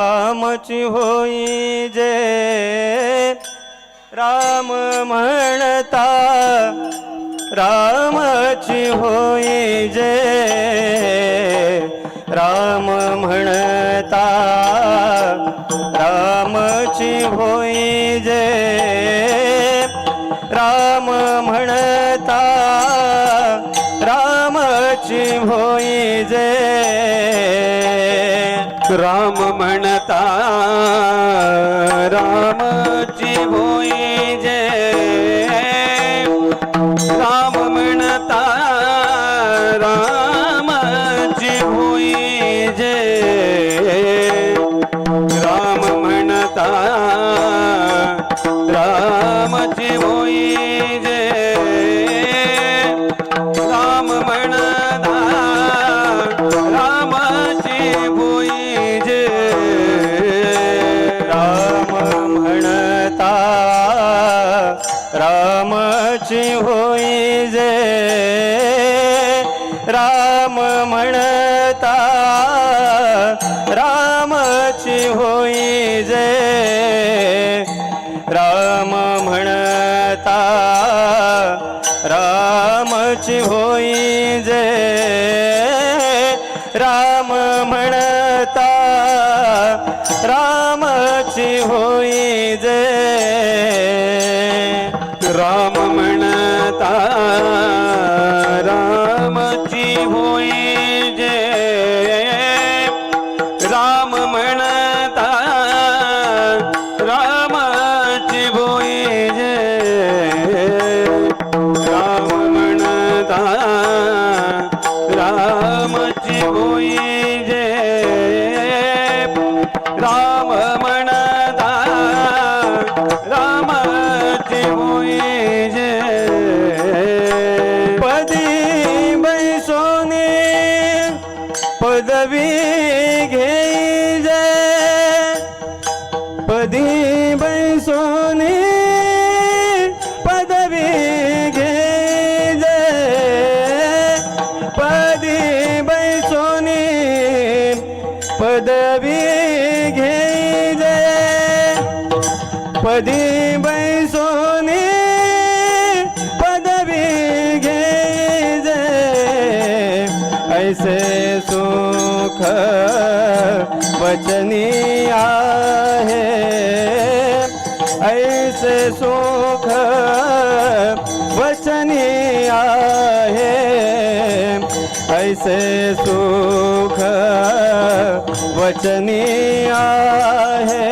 रामची होई जे राम म्हणता, रामची होई जे राम म्हणता, रामची होई जे राम म्हणता, रामची होई जे राम म्हणता, रामची होई जे राम म्हणता, रामची होई जे राम म्हणता, रामची होई जे राम म्हणता, रामची होई जे राम म्हणता, रामची होई जे राम म्हणता, रामची होई जे राम म्हणता, रामची होई जे राम म्हणता, रामची होई जे राम म्हणता, रामची होई जे राम म्हणता, रामची होई जे राम म्हणता, रामची होई जे राम म्हणता, रामची होई जे पदी बैसोनी पदवी घेई जे, पदी बैसोनी पदवी घेई जे, पदी बैसोनी पदवी घेई जे, पदी बैसोनी पदवी घेई जे, ऐसे सुख वचनी आहे, ऐसे सुख वचनी आहे, ऐसे सुख वचनी आहे,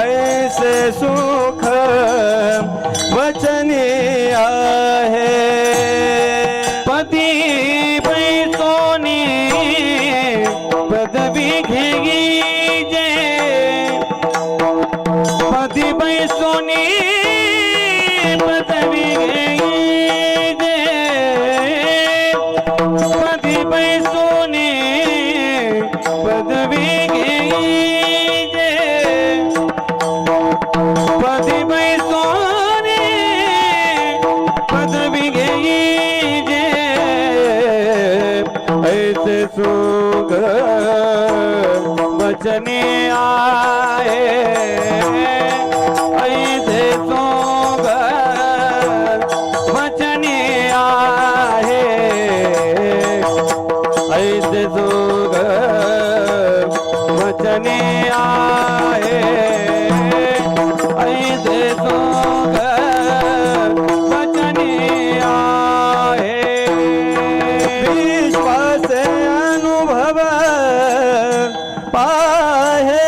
ऐसे सुख वचनी आहे. पती बैसोनी पदवी घेई जे, पती बैसोनी पदवी घेई जे, पती बैसोनी पदवी घेई जे, पदी बैसोनी पदवी घेई जे, ऐसे सुख वचने आहे, ऐसे सुख वचने आहे, ऐसे सुख वचने आहे, ऐसे सुख वचने आहे. विश्वास अनुभव पाहे,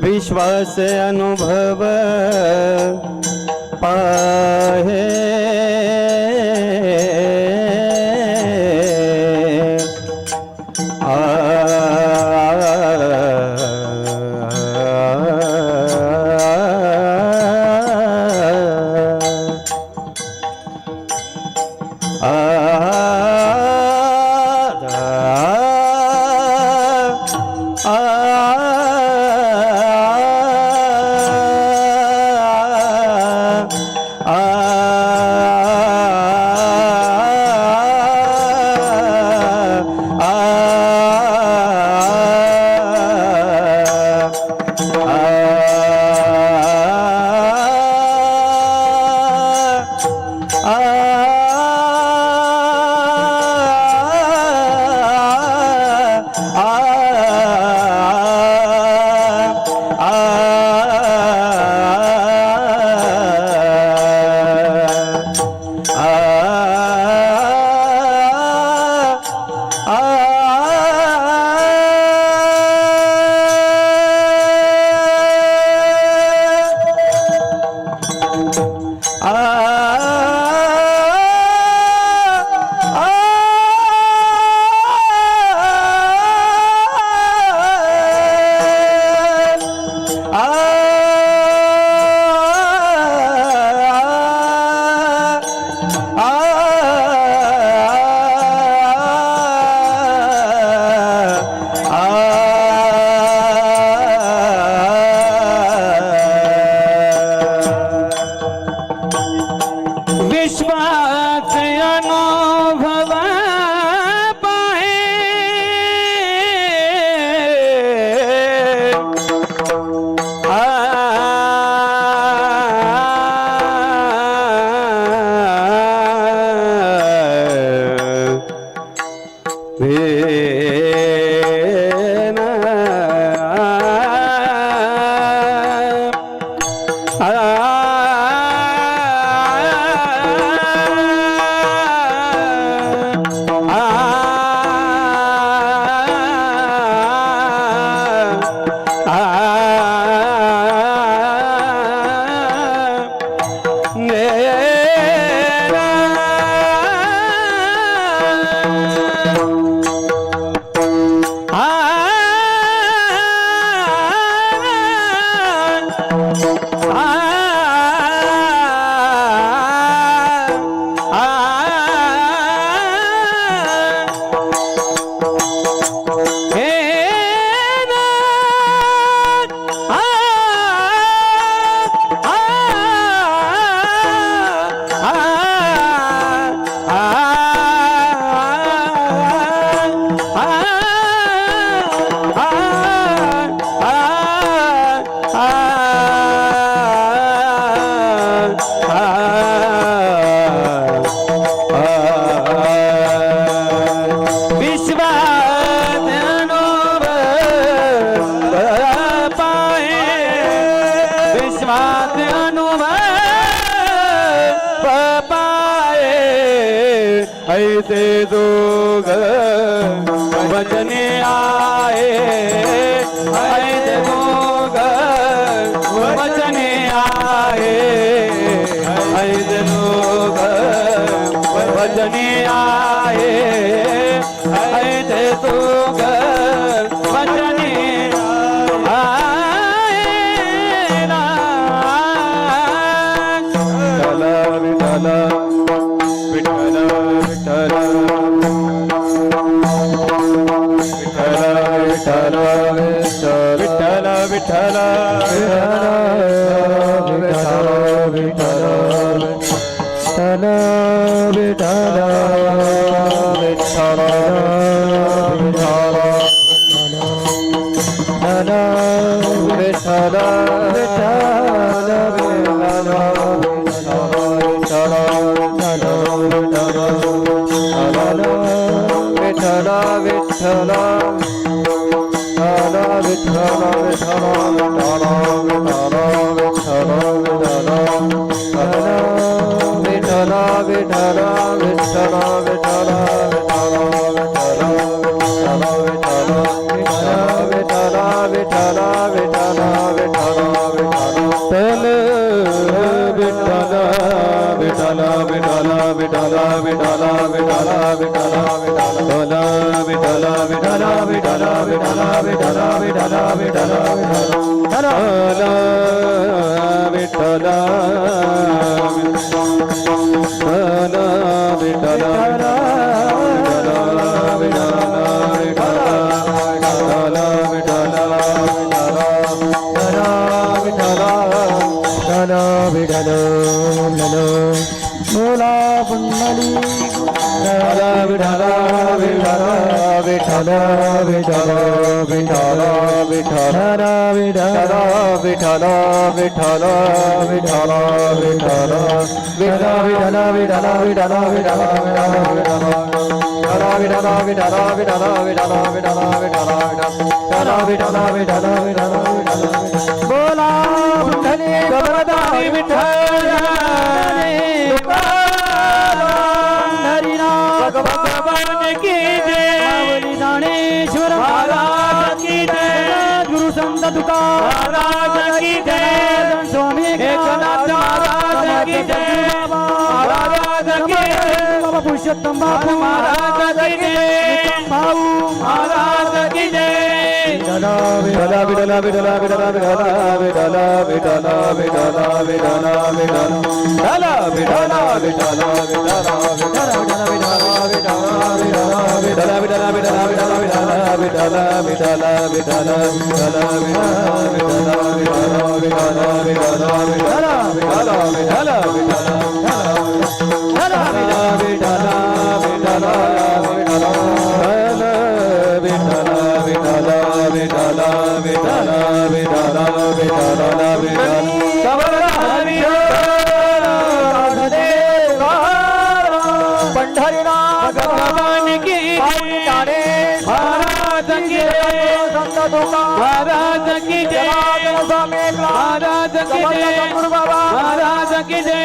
विश्वास अनुभव पाहे, भेना ऐसे जोग वचने आए ऐसे जोग वचने आए ऐसे जोग वचने आए ऐसे जोग वचने आए विठ्ठल विठ्ठल विठ्ठल विठ्ठल विठ्ठल विठ्ठल विठ्ठल विठ्ठल पुरुषोत्तम बाबू महाराज की जय, भाऊ महाराज की जय। विठला विठला विठला विठला विठला विठला विठला विठला विठला विठला विठला विठला पंढरीला हरिनाथ भगवान की पावनी ज्ञानेश्वर महाराज की जय संत तुकाराम महाराज की जय जनार्दन स्वामी एकनाथ महाराज की समर्थ जय सद्गुरु बाबा महाराज की जय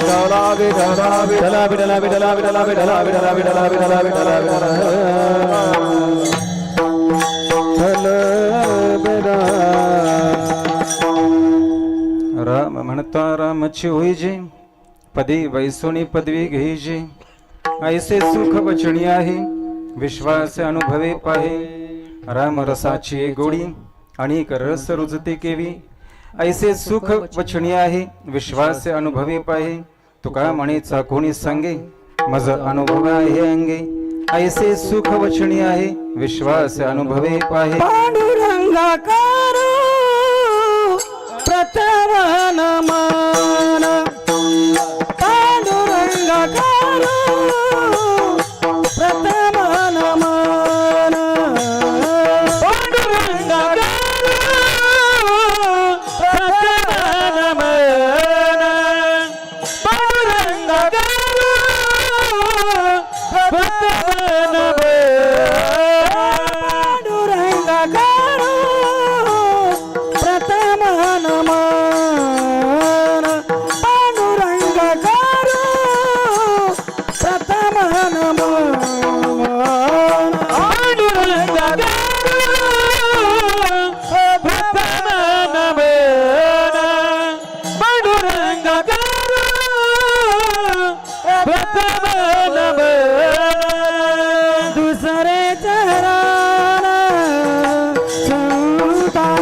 विठला विठला विठला विठला विठला विठला विठला विठला विठला विठला राम म्हणता रामची होईजे पदी वैसोनी पदवी घेईजे ऐसे सुख वचनी आहे विश्वास अनुभवे पाहे राम रसाची गोडी आणि रस रुजते केवी ऐसे सुख वचनी आहे विश्वास अनुभवे पाहे तुका म्हणेचा कोणी सांगे मज अनुभव आहे अंगे ऐसे सुख वचनी आहे विश्वास अनुभवे पाहे पांडुरंगाकार प्रथम नमन पांडुरंगाकार प्रथम नमन पांडुरंगाकार प्रथम नमन पांडुरंगाकार प्रथम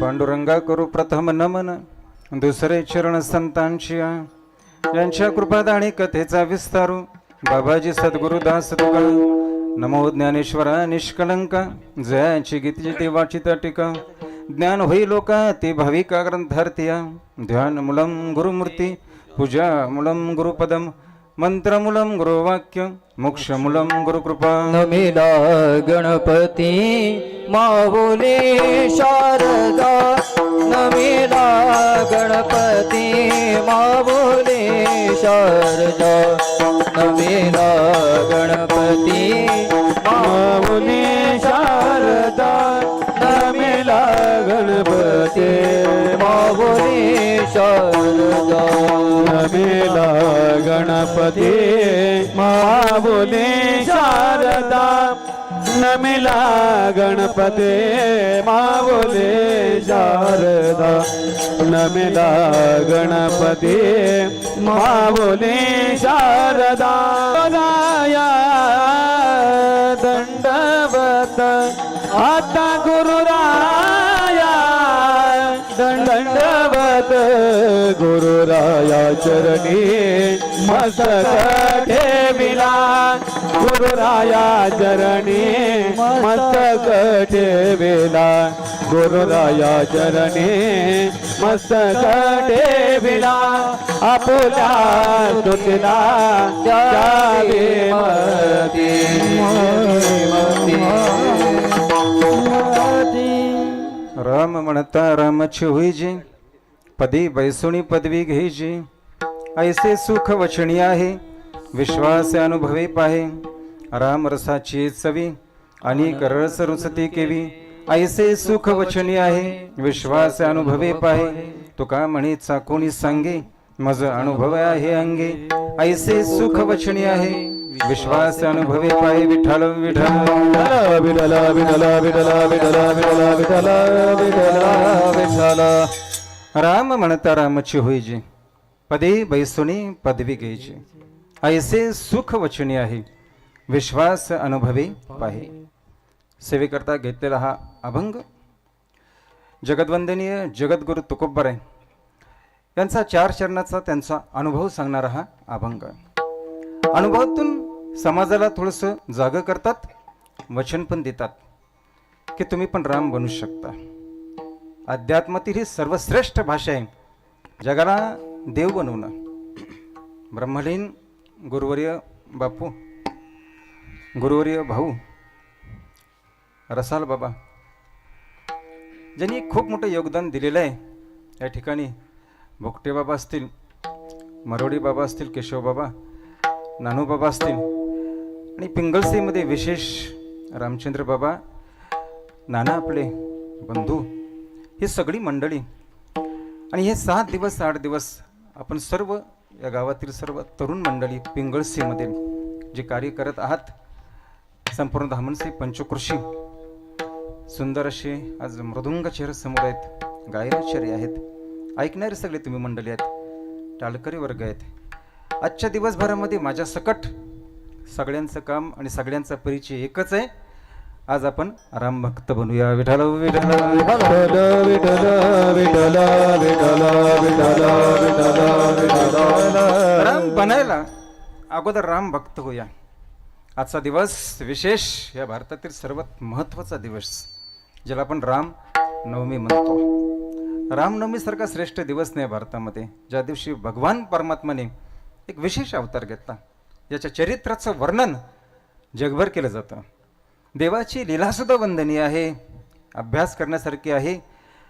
पांडुरंगा करू प्रथम नमन दुसरे चरण संतांची यांच्या कृपात आणि कथेचा विस्तारू बाबाजी सद्गुरुदास तुका नमो ज्ञानेश्वरा निष्कलंका जयाची गीती ते वाचित टीका ज्ञान होई लोका ते भाविका ग्रंथार्थिया ध्यान मूलम गुरुमूर्ती पूजा मूलम गुरुपदम मंत्रमूलम गुरुवाक्य मोक्षमूलम गुरुकृपा नमिला गणपती माऊली शारदा नमिला गणपती माऊली शारदा नमिला गणपती माऊली शारदा नमिला गणपती माऊली शारदा नमिला गणपती माऊली शारदा नमिला गणपती माऊली शारदा नमिला गणपती माऊली शारदा राया दंडवत आता गुरुराया दंडवत गुरुराया चरणी मस्तक ठेविला गुरुराया चरणी मस्तक ठेविला गुरुराया चरणी मस्तक ठेविला आपुल्या स्तुतीला द्यावी राम म्हणता रामची होईजे पदी बैसोनी पदवी घेईजे ऐसे सुख वचनी आहे विश्वास अनुभवे पाहे राम रसाची चवी आणि रस रुचती केवी ऐसे सुख वचनी आहे विश्वास अनुभवे पाहे तुका म्हणेचा कोणी सांगे मज अनुभव आहे अंगे ऐसे सुख वचनी आहे विश्वास अनुभवी पाहि विठ्ठल विठ्ठल विठ्ठल विठ्ठल विठ्ठल विठ्ठल विठ्ठल विठ्ठल विठ्ठल विठ्ठल राम म्हणता रामची होईजे पदे बैसुनी पदवी घ्यायची ऐसे सुख वचनी आहे विश्वास अनुभवी पाहि सेवेकरता घेतलेला हा अभंग जगद्वंदनीय जगद्गुरु तुकोबर आहे यांचा 4 चरणाचा त्यांचा अनुभव सांगणारा हा अभंग अनुभवातून समाजाला थोडंसं जागं करतात वचन पण देतात की तुम्ही पण राम बनू शकता अध्यात्मातील ही सर्वश्रेष्ठ भाषा आहे जगाला देव बनवणं ब्रह्मलीन गुरुवर्य बापू गुरुवर्य भाऊ रसाल बाबा ज्यांनी खूप मोठं योगदान दिलेलं आहे या ठिकाणी भोगटे बाबा असतील मरोडी बाबा असतील केशव बाबा नानू बाबा असतील आणि पिंगळसेमध्ये विशेष रामचंद्र बाबा नाना आपले बंधू ही सगळी मंडळी आणि हे 7 दिवस 8 दिवस आपण सर्व या गावातील सर्व तरुण मंडळी पिंगळसीमध्ये जे कार्य करत आहात संपूर्ण धामणसी पंचकृषी सुंदर असे आज मृदुंग चेहरे समोर आहेत गायनाचार्य आहेत ऐकणारे सगळे तुम्ही मंडळी आहेत टाळकरी वर्ग आहेत आजच्या दिवसभरामध्ये माझ्या सकट सगळ्यांचं काम आणि सगळ्यांचा परिचय एकच आहे आज आपण राम भक्त बनूया विठ्ठल विठ्ठल विठ्ठल विठ्ठल विठ्ठल विठ्ठल विठ्ठल विठ्ठल विठ्ठल राम बनायला अगोदर राम भक्त होऊया आजचा दिवस विशेष या भारतातील सर्वात महत्त्वाचा दिवस ज्याला आपण राम नवमी म्हणतो रामनवमीसारखा श्रेष्ठ दिवस नाही भारतामध्ये ज्या दिवशी भगवान परमात्माने एक विशेष अवतार घेतला याच्या चरित्राचं वर्णन जगभर केलं जातं देवाची लीलासुद्धा वंदनीय आहे अभ्यास करण्यासारखी आहे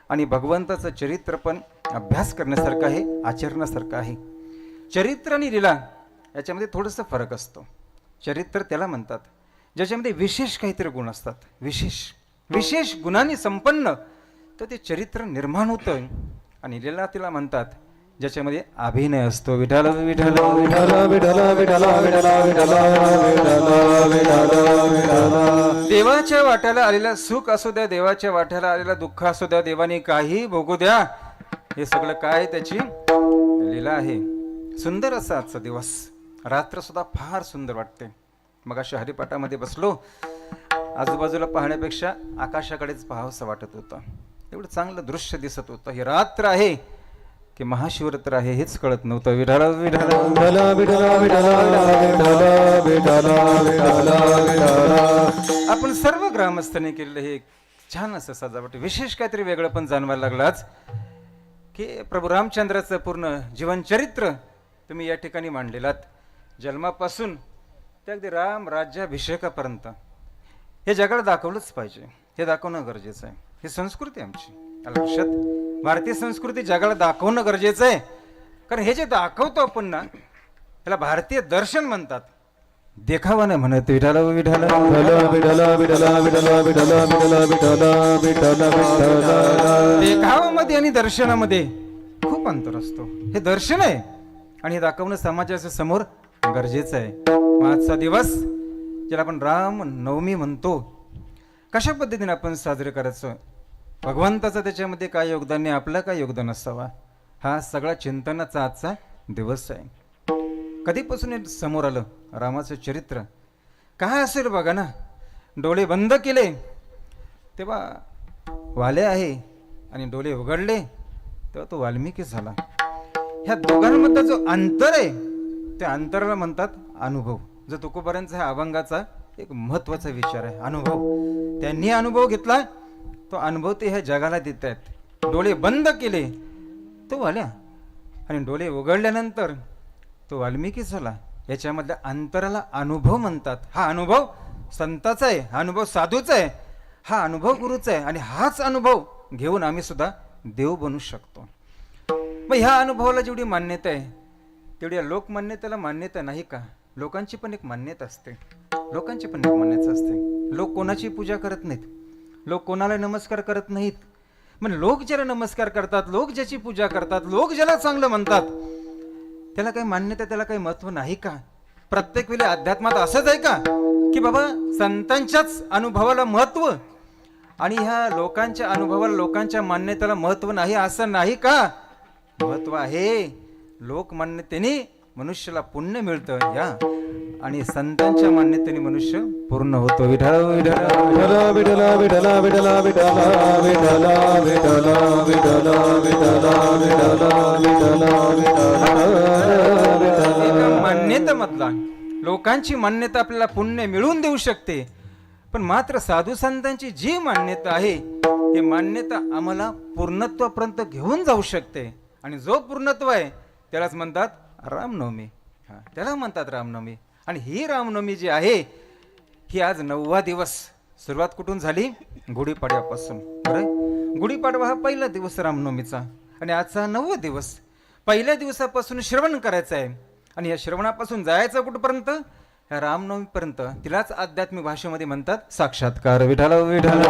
आणि भगवंताचं चरित्र पण अभ्यास करण्यासारखं आहे आचरणासारखं आहे चरित्र आणि लीला याच्यामध्ये थोडंसं फरक असतो चरित्र त्याला म्हणतात ज्याच्यामध्ये विशेष काहीतरी गुण असतात विशेष गुणांनी संपन्न तर ते चरित्र निर्माण होतं आणि लीला तिला म्हणतात ज्याच्यामध्ये अभिनय असतो विठ्ठल विठ्ठल विठ्ठल विठ्ठल विठ्ठल विठ्ठल विठ्ठल विठ्ठल विठ्ठल देवाच्या वाट्याला आलेलं सुख असू द्या देवाच्या वाट्याला आलेलं दुःख असू द्या देवाने काही भोगू द्या हे सगळं काय त्याची लीला आहे सुंदर असा आजचा दिवस रात्र सुद्धा फार सुंदर वाटते मग अशा हरिपाठामध्ये बसलो आजूबाजूला पाहण्यापेक्षा आकाशाकडेच पाहावंसं वाटत होतं एवढं चांगलं दृश्य दिसत होतं हे रात्र आहे की महाशिवरात्र आहे हेच कळत नव्हतं विठ्ठल विठ्ठल विठ्ठल विठ्ठल विठ्ठल विठ्ठल विठ्ठल विठ्ठल आपण सर्व ग्रामस्थांनी केलेलं हे छान असं सजावट विशेष काहीतरी वेगळं पण जाणवायला लागलाच की प्रभू रामचंद्राचं पूर्ण जीवनचरित्र तुम्ही या ठिकाणी मांडलेलात जन्मापासून ते अगदी राम राज्याभिषेकापर्यंत हे जगाला दाखवलंच पाहिजे हे दाखवणं गरजेचं आहे ही संस्कृती आमची आलं लक्षात भारतीय संस्कृती जगाला दाखवणं गरजेचं आहे कारण हे जे दाखवतो आपण ना त्याला भारतीय दर्शन म्हणतात देखावा नाही म्हणत विठ्ठल विठ्ठल विठ्ठल विठ्ठल विठ्ठल विठ्ठल विठ्ठल विठ्ठल विठ्ठल देखावामध्ये आणि दर्शनामध्ये खूप अंतर असतो हे दर्शन आहे आणि हे दाखवणं समाजाच्या समोर गरजेचं आहे आजचा दिवस ज्याला आपण राम नवमी म्हणतो कशा पद्धतीने आपण साजरे करायचं भगवंताचं त्याच्यामध्ये काय योगदान नाही आपलं काय योगदान असावा हा सगळा चिंतनाचा आजचा दिवस आहे कधीपासून हे समोर आलं रामाचं चरित्र काय असेल बघा ना डोळे बंद केले तेव्हा वाले आहे आणि डोळे उघडले तेव्हा तो वाल्मिकी झाला ह्या दोघांमधला जो अंतर आहे त्या अंतराला म्हणतात अनुभव जो तुकोबारांचा हा अभंगाचा एक महत्वाचा विचार आहे अनुभव त्यांनी अनुभव घेतला तो अनुभव ते ह्या जगाला देत आहेत डोळे बंद केले तो वाल्या आणि डोळे उघडल्यानंतर तो वाल्मिकी झाला याच्यामधल्या अंतराला अनुभव म्हणतात हा अनुभव संताचा आहे हा अनुभव साधूचा आहे हा अनुभव गुरुचा आहे आणि हाच अनुभव घेऊन आम्ही सुद्धा देव बनू शकतो मग ह्या अनुभवाला जेवढी मान्यता आहे तेवढी या लोकमान्यतेला मान्यता नाही का लोकांची पण एक मान्यता असते लोकांची पण एक मान्यता असते लोक कोणाची पूजा करत नाहीत लोक कोणाला नमस्कार करत नाहीत पण लोक ज्याला नमस्कार करतात लोक ज्याची पूजा करतात लोक ज्याला चांगलं म्हणतात त्याला काही मान्यता त्याला काही महत्व नाही का प्रत्येक वेळी अध्यात्मात असंच आहे का की बाबा संतांच्याच अनुभवाला महत्व आणि ह्या लोकांच्या अनुभवाला लोकांच्या मान्यतेला महत्व नाही असं नाही का? महत्व आहे. लोकमान्यतेने मनुष्याला पुण्य मिळतं या आणि संतांच्या मान्यतेने मनुष्य पूर्ण होतो. विठ्ठल विठ्ठल विठ्ठल विठ्ठल विठ्ठल विठ्ठल विठ्ठल विठ्ठल विठ्ठल विठ्ठल विठ्ठल मान्यतेमधला लोकांची मान्यता आपल्याला पुण्य मिळवून देऊ शकते, पण मात्र साधू संतांची जी मान्यता आहे ही मान्यता आम्हाला पूर्णत्वापर्यंत घेऊन जाऊ शकते. आणि जो पूर्णत्व आहे त्यालाच म्हणतात रामनवमी. त्याला म्हणतात रामनवमी. आणि ही रामनवमी जी आहे ही आज 9वा दिवस. सुरुवात कुठून झाली? गुढीपाडव्यापासून. बरं, गुढीपाडवा हा पहिला दिवस रामनवमीचा आणि आजचा 9वा दिवस. पहिल्या दिवसापासून श्रवण करायचं आहे आणि या श्रवणापासून जायचं कुठपर्यंत? या रामनवमीपर्यंत. तिलाच आध्यात्मिक भाषेमध्ये म्हणतात साक्षात्कार. विठ्ठल विठ्ठल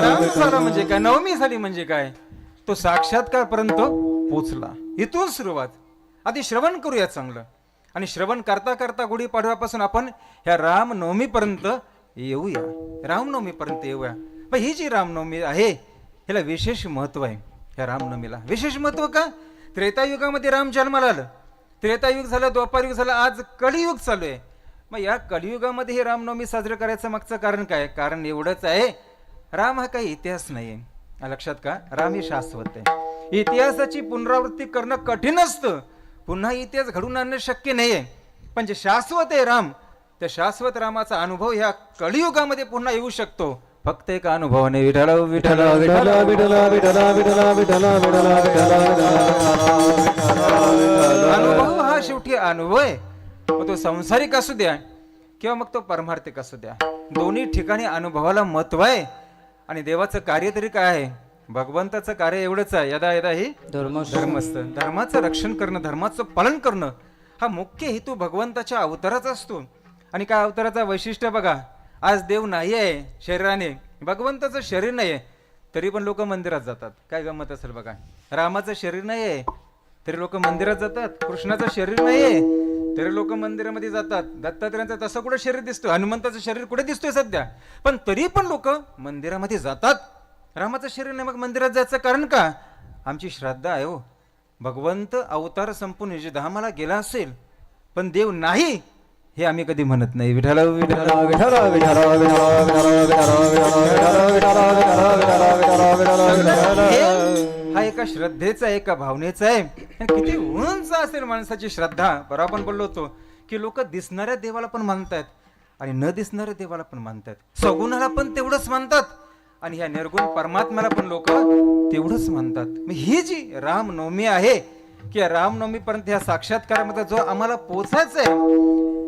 राम झाला म्हणजे काय, नवमी झाली म्हणजे काय, तो साक्षात्कार पर्यंत पोचला. इथून सुरुवात. आधी श्रवण करूया चांगलं आणि श्रवण करता करता गुढीपाडव्यापासून आपण ह्या रामनवमीपर्यंत येऊया. रामनवमीपर्यंत येऊया. पण ही जी रामनवमी आहे ह्याला विशेष महत्व आहे. ह्या रामनवमीला विशेष महत्व का? त्रेतायुगामध्ये राम जन्माला आलं. त्रेतायुग झालं, द्वापारयुग झालं, आज कलियुग चालू आहे. मग या कलियुगामध्ये हे रामनवमी साजरं करायचं मागचं कारण काय? कारण एवढंच आहे, राम हा काही इतिहास नाही आहे. लक्षात का? राम हे शाश्वत आहे. इतिहासाची पुनरावृत्ती करणं कठीण असतं. पुन्हा इतिहास घडून आणणं शक्य नाही आहे. पण जे शाश्वत आहे राम, त्या शाश्वत रामाचा अनुभव ह्या कलियुगामध्ये पुन्हा येऊ शकतो फक्त एका अनुभवाने. विठ्ठल विठ्ठल विठ्ठल विठ्ठल विठ्ठल विठ्ठल विठ्ठल अनुभव हा शेवटी अनुभव आहे. मग तो संसारिक असू द्या किंवा मग तो परमार्थिक असू द्या, दोन्ही ठिकाणी अनुभवाला महत्व आहे. आणि देवाचं कार्य तरी काय आहे? भगवंताचं कार्य एवढंच आहे, यदा यदा ही धर्मस्थ. धर्माचं रक्षण करणं, धर्माचं पालन करणं हा मुख्य हेतू भगवंताच्या अवताराचा असतो. आणि काय अवताराचा वैशिष्ट्य बघा, आज देव नाही आहे शरीराने, भगवंताचं शरीर नाही आहे, तरी पण लोक मंदिरात जातात. काय गंमत असेल बघा. रामाचं शरीर नाही आहे तरी लोक मंदिरात जातात. कृष्णाचं शरीर नाही आहे तरी लोक मंदिरामध्ये जातात. दत्तात्रयांचं तसं कुठे शरीर दिसतं? हनुमंताचं शरीर कुठे दिसतोय सध्या? पण तरी पण लोक मंदिरामध्ये जातात. रामाचं शरीर नाही, मग मंदिरात जायचं कारण का? आमची श्रद्धा आहे हो. भगवंत अवतार संपून निजधामाला गेला असेल पण देव नाही हे आम्ही कधी म्हणत नाही. विठ्ठल विठ्ठल हा एका श्रद्धेचा एका भावनेचा आहे. किती उंच असेल माणसाची श्रद्धा. बरोबर आपण बोललो होतो की लोक दिसणाऱ्या देवाला पण मानतात आणि न दिसणाऱ्या देवाला पण मानतात. सगुणाला पण तेवढंच मानतात आणि ह्या निर्गुण परमात्म्याला पण लोक तेवढंच मानतात. ही जी रामनवमी आहे की रामनवमी पर्यंत ह्या साक्षात्कारामध्ये जो आम्हाला पोचायचा आहे,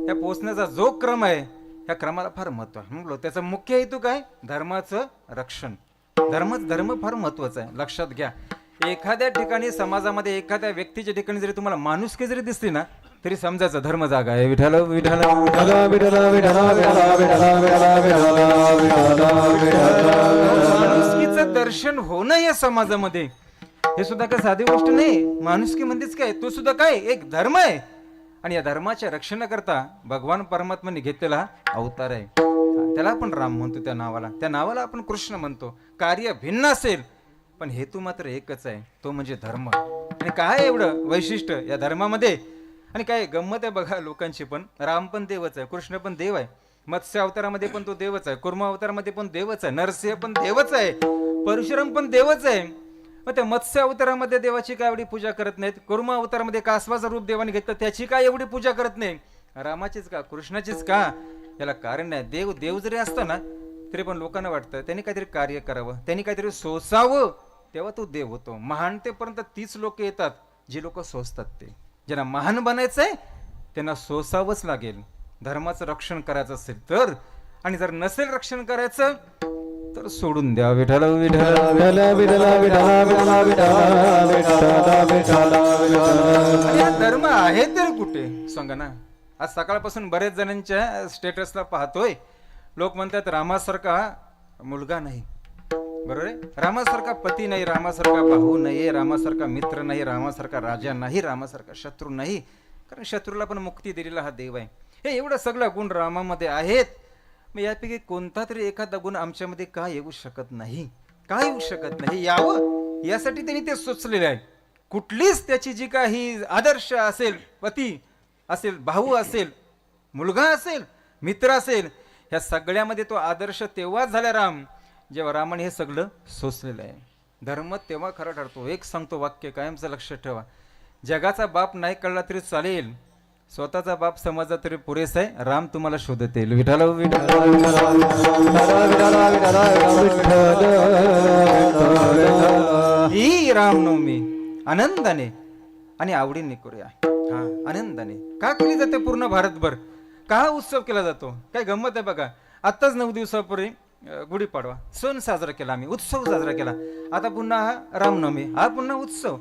या पोचण्याचा जो क्रम आहे ह्या क्रमाला फार महत्व आहे. म्हणलो त्याचा मुख्य हेतू काय? धर्माचं रक्षण. धर्म फार महत्वाचं आहे. लक्षात घ्या. एखाद्या ठिकाणी समाजामध्ये एखाद्या व्यक्तीच्या ठिकाणी जरी तुम्हाला माणुसकी जरी दिसली ना तरी समजायचं धर्म जागा आहे. विठ्ठल विठ्ठल माणुसकीचं दर्शन होणं या समाजामध्ये हे सुद्धा काय साधी गोष्ट नाही. माणुसकी म्हणतेच काय, तो सुद्धा काय एक धर्म आहे. आणि या धर्माच्या रक्षणाकरता भगवान परमात्म्याने घेतलेला अवतार आहे. त्याला आपण राम म्हणतो. त्या नावाला आपण कृष्ण म्हणतो. कार्य भिन्न असेल पण हेतू मात्र एकच आहे, तो म्हणजे धर्म. आणि काय एवढं वैशिष्ट्य या धर्मामध्ये. आणि काय गंमत आहे बघा लोकांची पण. राम पण देवच आहे, कृष्ण पण देव आहे, मत्स्य अवतारामध्ये पण तो देवच आहे, कुर्म अवतारामध्ये पण देवच आहे, नरसिंह पण देवच आहे, परशुराम पण देवच आहे. मग त्या मत्स्य अवतारामध्ये देवाची काय एवढी पूजा करत नाहीत? कुर्म अवतारामध्ये कासवाचं रूप देवाने घेतलं, त्याची काय एवढी पूजा करत नाही? रामाचीच का, कृष्णाचीच का? याला कारण नाही. देव जरी असता ना तरी पण लोकांना वाटतं त्यांनी काहीतरी कार्य करावं, त्यांनी काहीतरी सोसावं, तेव्हा तो देव होतो. महानतेपर्यंत तीच लोक येतात जी लोक सोसतात. ते ज्यांना महान बनायचंय त्यांना सोसावंच लागेल. धर्माचं रक्षण करायचं असेल तर. आणि जर नसेल रक्षण करायचं तर सोडून द्या. विठ्ठल विठ्ठल धर्म आहे तर कुठे सांगा ना. आज सकाळपासून बरेच जणांच्या स्टेटसला पाहतोय लोक म्हणतात रामासारखा मुलगा नाही. बरोबर आहे. रामासारखा पती नाही, रामासारखा भाऊ नाही, रामासारखा मित्र नाही, रामासारखा राजा नाही, रामासारखा शत्रू नाही. कारण शत्रूला पण मुक्ती दिलेला हा देव आहे. हे एवढं सगळं गुण रामामध्ये आहेत. मग यापैकी कोणता तरी एखादा गुण आमच्यामध्ये का येऊ शकत नाही? का येऊ शकत नाही? यावं यासाठी त्यांनी ते सुचलेलं आहे. कुठलीच त्याची जी काही आदर्श असेल, पती असेल, भाऊ असेल, मुलगा असेल, मित्र असेल, ह्या सगळ्यामध्ये तो आदर्श तेव्हाच झाला राम, जेव्हा रामाने हे सगळं सोसलेलं आहे. धर्म तेव्हा खरा ठरतो. एक सांगतो वाक्य कायमचं लक्षात ठेवा, जगाचा बाप नाही कळला तरी चालेल, स्वतःचा बाप समजला तरी पुरेसा आहे. राम तुम्हाला शोधत येईल. विठाला ही रामनवमी आनंदाने आणि आवडीने करूया. हा, आनंदाने का केली जाते? पूर्ण भारतभर का उत्सव केला जातो? काय गंमत आहे बघा. आत्ताच 9 दिवसापूर्वी गुढीपाडवा सण साजरा केला, आम्ही उत्सव साजरा केला. आता पुन्हा हा रामनवमी, हा पुन्हा उत्सव,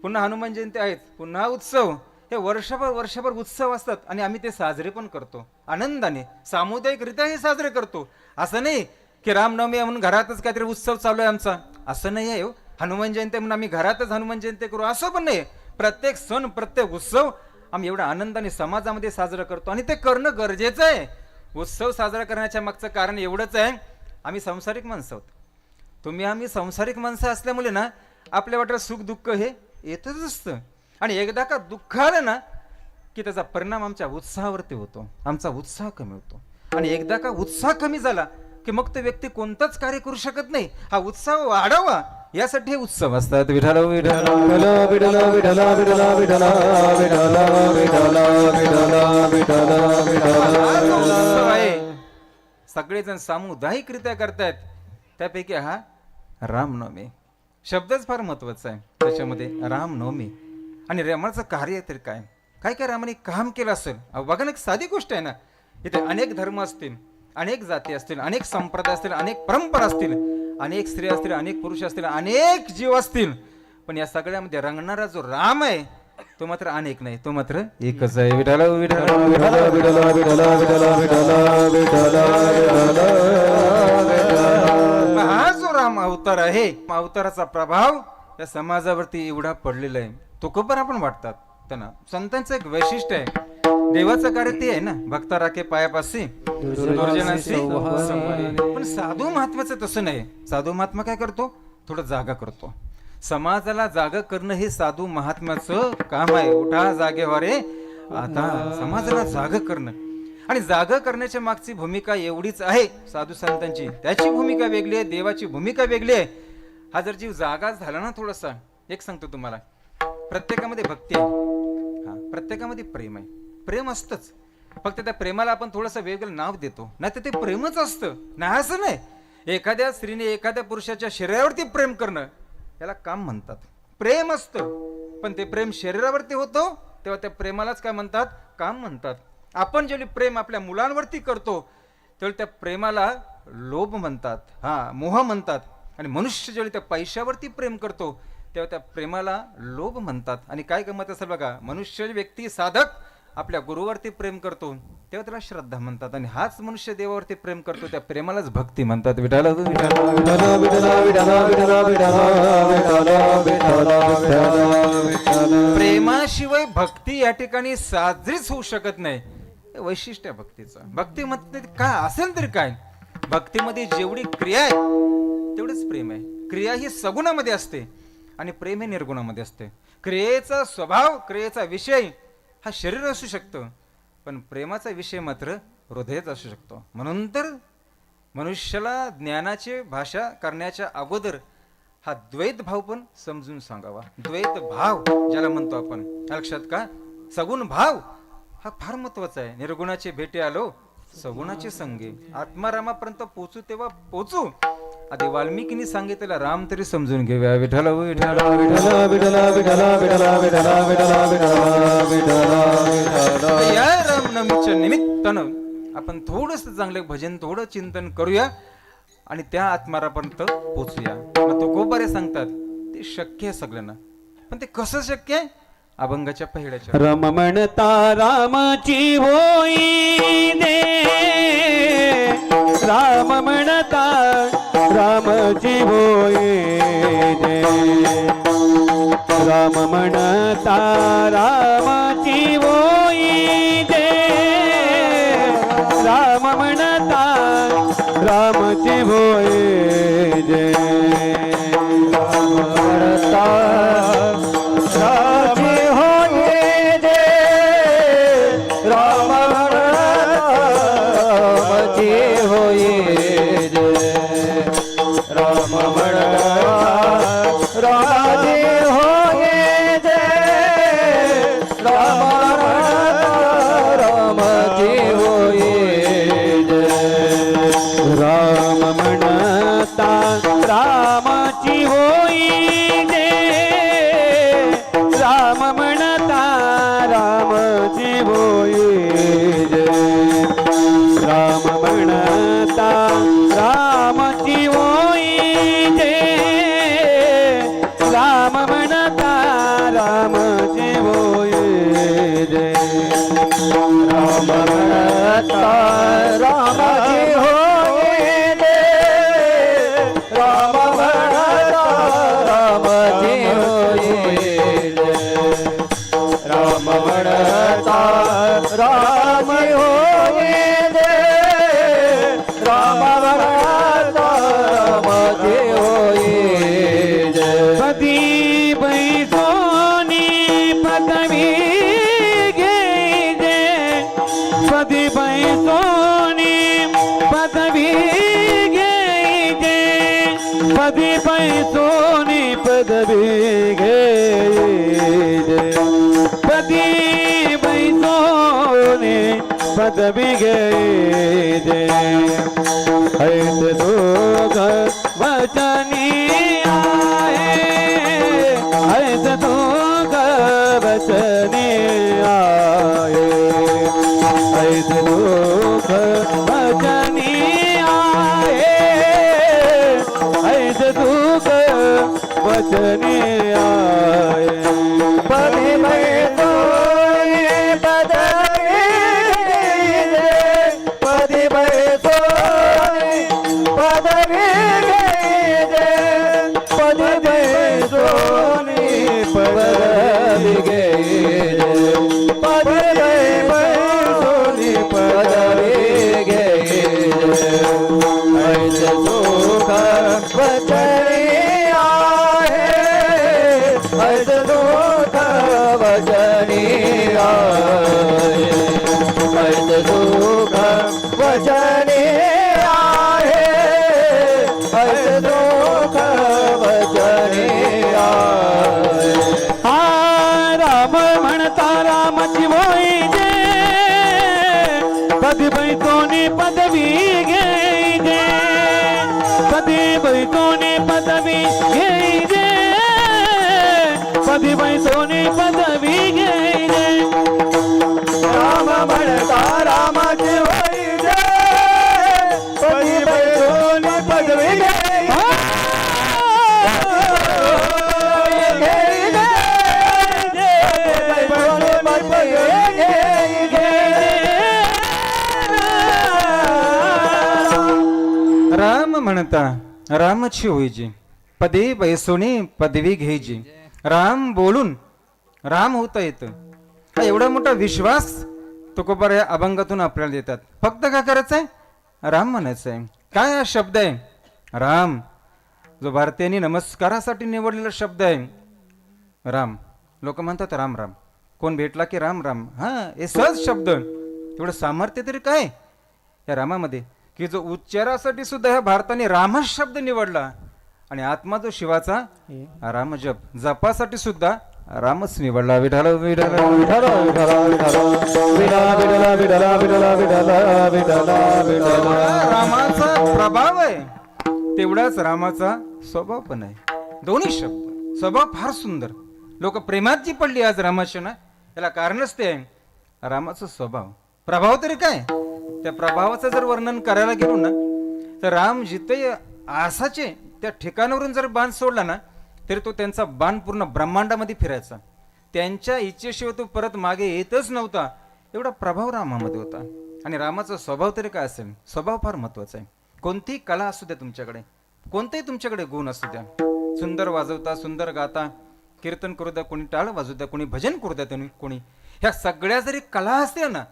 पुन्हा हनुमान जयंती आहेत, पुन्हा उत्सव. हे वर्षभर उत्सव असतात आणि आम्ही ते साजरे पण करतो आनंदाने, सामुदायिकरित्या हे साजरे करतो. असं नाही की रामनवमी म्हणून घरातच काहीतरी उत्सव चालू आहे आमचा, असं नाही आहे हो. हनुमान जयंती म्हणून आम्ही घरातच हनुमान जयंती करू असं पण नाही. प्रत्येक सण, प्रत्येक उत्सव आम्ही एवढ्या आनंदाने समाजामध्ये साजरा करतो आणि ते करणं गरजेचं आहे. उत्सव साजरा करण्याच्या मागचं कारण एवढंच आहे, आम्ही संसारिक माणसं आहोत. तुम्ही आम्ही संसारिक माणसं असल्यामुळे ना आपल्या वाट्यात सुख दुःख हे येतच असतं. आणि एकदा का दुःख आलं ना की त्याचा परिणाम आमच्या उत्साहावरती होतो, आमचा उत्साह कमी होतो. आणि एकदा का उत्साह कमी झाला की मग तो व्यक्ती कोणतंच कार्य करू शकत नाही. हा उत्साह वाढावा यासाठी हे उत्सव असतात. विठाला विठाला विठला विठला विठला विठला विठला विठला विठला विठला विठला विठला उत्सव आहे, सगळेजण सामुदायिकरित्या करतायत, त्यापैकी हा रामनवमी शब्दच फार महत्वाचा आहे त्याच्यामध्ये. रामनवमी आणि रामाचं कार्य तरी काय काय काय रामाने काम केलं असेल. बघा ना, एक साधी गोष्ट आहे ना. इथे अनेक धर्म असतील, अनेक जाती असतील, अनेक संप्रदाय असतील, अनेक परंपरा असतील, अनेक स्त्रिया असतील, अनेक पुरुष असतील, अनेक जीव असतील, पण या सगळ्यामध्ये रंगणारा जो राम आहे तो मात्र अनेक नाही, तो मात्र एकच आहे. विठाला विठाला विठला विठला विठला विठला विठला विठला विठला. हा जो राम अवतार आहे, अवताराचा प्रभाव या समाजावरती एवढा पडलेला आहे. तुकोबर आपण वाटतात त्यांना. संतांचं एक वैशिष्ट्य आहे, देवाचं कार्य ते आहे ना, भक्ता राखे पायापासी दुर्जनांशी संवादी. पण साधू महात्म्याचं तसं नाही. साधू महात्मा काय करतो? थोडं जागा करतो. समाजाला जागा करणं हे साधू महात्म्याचं काम आहे. उठा जागेवारे आता, समाजाला जागा करणं. आणि जागा करण्याच्या मागची भूमिका एवढीच आहे साधू संतांची. त्याची भूमिका वेगळी आहे, देवाची भूमिका वेगळी आहे. हा जर जीव जागा झाला ना थोडासा, एक सांगतो तुम्हाला, प्रत्येकामध्ये भक्ती आहे, हा प्रत्येकामध्ये प्रेम आहे. प्रेम असतंच, फक्त त्या प्रेमाला आपण थोडंसं वेगळं नाव देतो, नाही तर ते प्रेमच असतं. नाही असं नाही. एखाद्या स्त्रीने एखाद्या पुरुषाच्या शरीरावरती प्रेम करणं याला काम म्हणतात, प्रेम असतं. पण ते प्रेम शरीरावरती होतं तेव्हा त्या प्रेमालाच काय म्हणतात? काम म्हणतात. आपण जेवढी प्रेम आपल्या मुलांवरती करतो तेवढी त्या प्रेमाला लोभ म्हणतात, हा मोह म्हणतात. आणि मनुष्य जेवढी त्या पैशावरती प्रेम करतो तेव्हा त्या प्रेमाला लोभ म्हणतात. आणि काय गमत असेल बघा, मनुष्य व्यक्ती साधक आपल्या गुरुवरती प्रेम करतो तेव्हा त्याला श्रद्धा म्हणतात. आणि हाच मनुष्य देवावरती प्रेम करतो त्या प्रेमालाच भक्ती म्हणतात. विठाला विठाला विठला विठला विठला विठला विठला विठला विठला. प्रेमाशिवाय भक्ती या ठिकाणी साजरीच होऊ शकत नाही. हे वैशिष्ट्य आहे भक्तीचं. भक्ती मध्ये काय असेल तरी काय, भक्तीमध्ये जेवढी क्रिया आहे तेवढंच प्रेम आहे. क्रिया ही सगुणामध्ये असते आणि प्रेम हे निर्गुणामध्ये असते. क्रियेचा स्वभाव, क्रियेचा विषय हा शरीर असू शकतं, पण प्रेमाचा विषय मात्र हृदयच असू शकतो. म्हणून तर मनुष्याला ज्ञानाची भाषा करण्याच्या अगोदर हा द्वैत भाव पण समजून सांगावा. द्वैत भाव ज्याला म्हणतो आपण, लक्षात का? सगुण भाव हा फार महत्वाचा आहे. निर्गुणाचे भेटे आलो सगुणाचे संगे, आत्मारामापर्यंत पोचू तेव्हा पोचू. आधी वाल्मिकीने सांगितलेला राम तरी समजून घेऊया. विठाला विठाला विठला विठला विठला विठला विठला विठला विठला विठला. या रामनवमीच्या निमित्तानं आपण थोडस चांगलं भजन, थोडं चिंतन करूया आणि त्या आत्मारापर्यंत पोचूया. मग तुकोबारे सांगतात ते शक्य आहे सगळ्यांना, पण ते कसं शक्य आहे? अभंगाच्या पहिल्याच्या राम म्हणता रामाची होई दे, राम म्हणता रामची होई जय राम म्हणता रामची होई जय राम म्हणता रामची होई जय राम म्हणता रामची होई जय राम रामची होई जय राम म्हणता रामची होई जय राम रामची होई जय राम म्हणता रामची होई जय राम म्हणता रामची होई जय राम म्हणता रामची होई जय राम म्हणता रामची होई जय राम म्हणता रामची होई जय राम म्हणता रामची होई जय राम म्हणता रामची होई जय राम म्हणता रामची होई जय पदी बैसोनी पदवी घे जय पदी बैसोनी पदवी घे जय पदी बैसोनी पदवी घे जय पदी बैसोनी पदवी घे जय ऐत दोघ वचनी आहे ऐत दोघ वचनी आहे ऐत दोघ वचनी आहे ऐत दोघ वचनी आहे पदी बैसोनी पदवी घे पदी बैसोनी पदवी घे पदी बैसोनी पदवी घे पदी बैसोनी पदवी घे ऐसे सुख वचनी आहे ऐसे सुख वचनी आहे ऐसे सुख वचनी आहे ऐसे सुख वचनी आहे हा राम म्हणता रामची होई जय पदी बैसोनी पदवी घे जय पदी बैसोनी पदवी घे जय पदी बैसोनी पदवी घे जय राम म्हणता रामची होई जय पदी बैसोनी पदवी घे राम म्हणता रामची होईजी पदी बैसोनी पदवी घ्यायची राम बोलून राम होता येतं हा एवढा मोठा विश्वास तुकोबार या अभंगातून आपल्याला देतात फक्त काय करायचंय राम म्हणायचं आहे काय हा शब्द आहे राम जो भारतीयांनी नमस्कारासाठी निवडलेला शब्द आहे राम लोक म्हणतात राम राम कोण भेटला की राम राम हा हे सहज शब्द एवढं सामर्थ्य तरी काय या रामामध्ये की जो उच्चारासाठी सुद्धा ह्या भारताने रामच शब्द निवडला आणि आत्मा जो शिवाचा राम जप जपासाठी सुद्धा रामच निवडला विठाला विठाला विठाला विठाला विठाला विठाला विठाला विठाला विठाला विठाला विठाला रामाचा प्रभाव आहे तेवढाच रामाचा स्वभाव पण आहे दोन्ही शब्द स्वभाव फार सुंदर लोक प्रेमात जी पडली आज रामाच्या ना त्याला कारणच ते आहे रामाचा स्वभाव प्रभाव तरी काय त्या प्रभावाचं जर वर्णन करायला गेलो ना तर राम जिथे आसाचे त्या ठिकाणावरून जर बाण सोडला ना तरी तो त्यांचा बाण पूर्ण ब्रह्मांडामध्ये फिरायचा त्यांच्या इच्छेशिवाय तो परत मागे येतच नव्हता एवढा प्रभाव रामामध्ये होता आणि रामाचा स्वभाव तरी काय असेल स्वभाव फार महत्वाचा आहे कोणतीही कला असू द्या तुमच्याकडे कोणतेही तुमच्याकडे गुण असू द्या, सुंदर वाजवता, सुंदर गाता, कीर्तन करू द्या, कोणी टाळ वाजू द्या, कोणी भजन करू द्या, कोणी ह्या सगळ्या जरी कला असल्या ना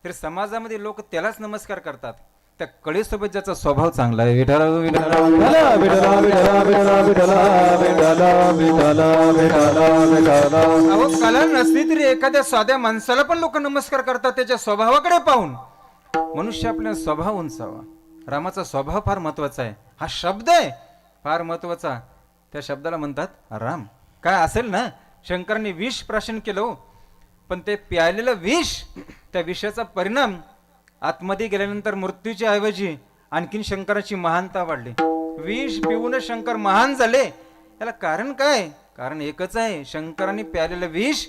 तरी समाजामध्ये लोक त्यालाच नमस्कार करतात त्या कलेसोबत ज्याचा स्वभाव चांगला आहे. विठ्ठल विठ्ठल विठला विठला विठला विठला विठला विठला विठला विठला विठला. अहो कला नसली तरी एखाद्या साध्या माणसाला पण लोक नमस्कार करतात त्याच्या स्वभावाकडे पाहून. मनुष्य आपला स्वभाव उंचावा. रामाचा स्वभाव फार महत्वाचा आहे. हा शब्द आहे फार महत्वाचा. त्या शब्दाला म्हणतात राम. काय असेल ना, शंकरांनी विष प्राशन केलं हो, पण ते प्यायलेलं विष, त्या विषाचा परिणाम आतमध्ये गेल्यानंतर मृत्यूच्या ऐवजी आणखीन शंकराची महानता वाढली. विष पिऊन शंकर महान झाले. याला कारण काय? कारण एकच आहे, शंकरांनी प्यायलेलं विष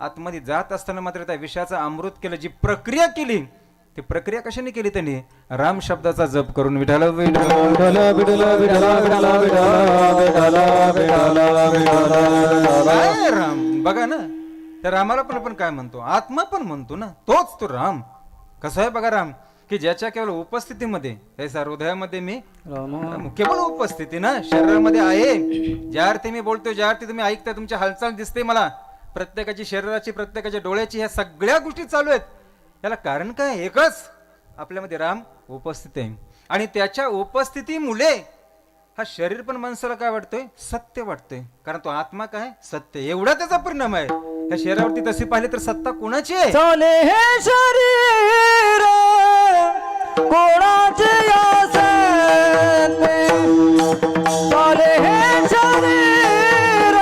आतमध्ये जात असताना मात्र त्या विषाचा अमृत केलं. जी प्रक्रिया केली ती प्रक्रिया कशाने केली त्यांनी? राम शब्दाचा जप करून. विठ्ठल विठ्ठल विठला विठला विठला विठला विठला विठला विठला. काय राम बघा ना, त्या रामाला पण आपण काय म्हणतो? आत्मा पण म्हणतो ना, तोच तो राम. कसं आहे बघा राम, की ज्याच्या केवळ उपस्थितीमध्ये, त्याच्या हृदयामध्ये मी केवळ उपस्थिती ना, शरीरामध्ये आहे. ज्या अर्थी मी बोलतोय, ज्या अर्थी तुम्ही ऐकताय, तुमची हालचाल दिसते मला, प्रत्येकाची शरीराची, प्रत्येकाच्या डोळ्याची, ह्या सगळ्या गोष्टी चालू आहेत. याला कारण काय? एकच, आपल्यामध्ये राम उपस्थित आहे. आणि त्याच्या उपस्थितीमुळे हा शरीर पण माणसाला काय वाटतोय? सत्य वाटतोय. कारण तो आत्मा काय? सत्य. एवढा त्याचा परिणाम आहे. ह्या शरीरावरती तशी पाहिली तर सत्ता कोणाची आहे? चाले हे शरीर कोणाचे असते, चाले हे शरीर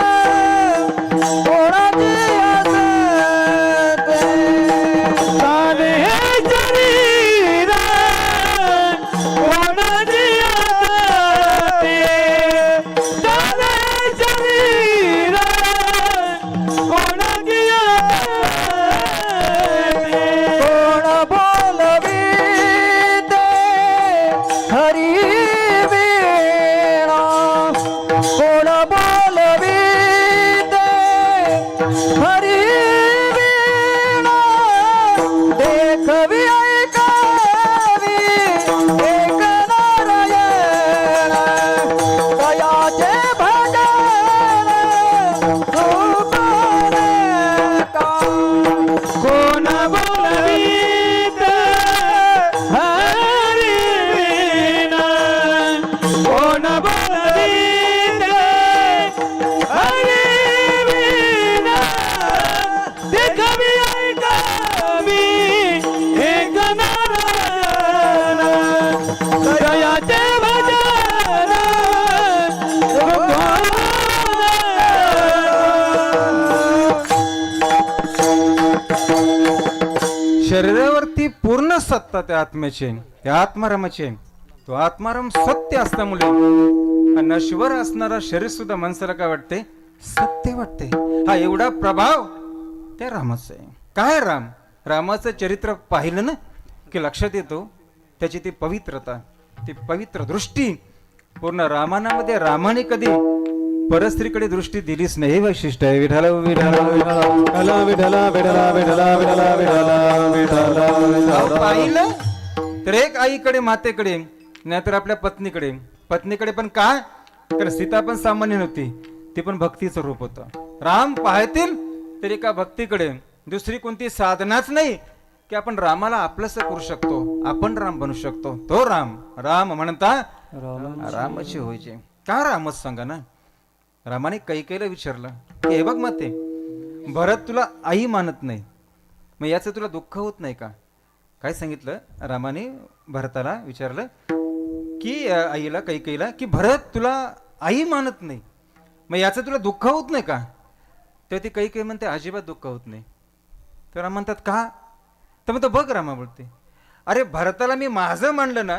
कोणाचे असते, चाले हे शरीर कोणाचे असते, चाले शरीर कोणाचे कोण बोलवीते हरी वीणा, कोण बोलवीते हरी वीणा, देखवी ऐकावी एक नारायण, दयाचे भजन सुकरता, कोण बोलवीते हरी वीणा, कोण बोलवीते हरी वीणा, देखवी ऐकावी एक नारायण, दयाचे भजन सुकरता. शरीरावरती पूर्ण सत्ता त्या आत्म्याची आहे, त्या आत्मारामाची आहे. तो आत्माराम सत्य असल्यामुळे हा नश्वर असणारा शरीर सुद्धा माणसाला काय वाटते? सत्य वाटते. हा एवढा प्रभाव त्या रामाचा आहे. काय राम? रामाचं चरित्र पाहिलं ना की लक्षात येतो त्याची ती पवित्रता, ती पवित्र दृष्टी. पूर्ण रामायणामध्ये रामाने कधी परस्त्रीकडे दृष्टी दिलीच नाही. हे वैशिष्ट्य आहे. विठ्ठल विठ्ठल विठला विठला विठला विठला विठला विठला विठला विठला. पाहिलं तर एक आईकडे, मातेकडे, नाहीतर आपल्या पत्नीकडे. पत्नीकडे पण काय? तर सीता पण सामान्य नव्हती, ती पण भक्तीचं रूप होतं. राम पाहतील तरी का भक्तीकडे. दुसरी कोणती साधनाच नाही की आपण रामाला आपलंसं करू शकतो, आपण राम बनू शकतो. तो राम. राम म्हणता रामाची होईचे. का रामच सांगा ना. रामाने कैकेयीला विचारलं की हे बघ माते, भरत तुला आई मानत नाही, मग याचं तुला दुःख होत नाही का? काय सांगितलं रामाने? भरताला विचारलं की आईला, कैकेयीला, की भरत तुला आई मानत नाही, मग याचं तुला दुःख होत नाही का? तेव्हा ती कैकेयी म्हणते अजिबात दुःख होत नाही. तर राम म्हणतात का? तर म्हणतो बघ रामा बोलते, अरे भरताला मी माझं मानलं ना,